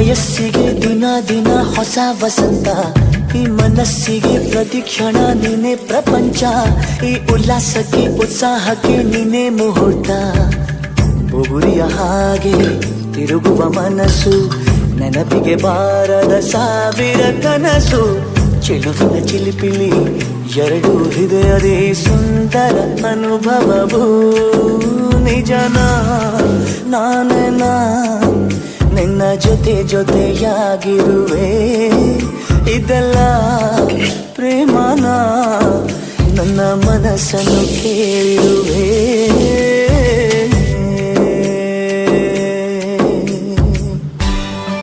ವಯಸ್ಸಿಗೆ ದಿನ ದಿನ ಹೊಸ ವಸಂತ, ಈ ಮನಸ್ಸಿಗೆ ಪ್ರತಿಕ್ಷಣ ನೀನೆ ಪ್ರಪಂಚ, ಈ ಉಲ್ಲಾಸಕ್ಕೆ ಉತ್ಸಾಹಕ್ಕೆ ನೀನೆ ಮುಹೂರ್ತ. ಬುಗುರಿಯ ಹಾಗೆ ತಿರುಗುವ ಮನಸ್ಸು, ನೆನಪಿಗೆ ಬಾರದ ಸಾವಿರ ಕನಸು. ಚೆಲುವಿನ ಚಿಲಿಪಿಲಿ ಎರಡು ಹೃದಯದೇ ಸುಂದರ ಅನುಭವವು. ನಿಜನ ನಾನೇನ ನಿನ್ನ ಜೊತೆ ಜೊತೆಯಾಗಿರುವೆ, ಇದೆಲ್ಲ ಪ್ರೇಮನ ನನ್ನ ಮನಸ್ಸನ್ನು ಕೇಳಿರುವೆ.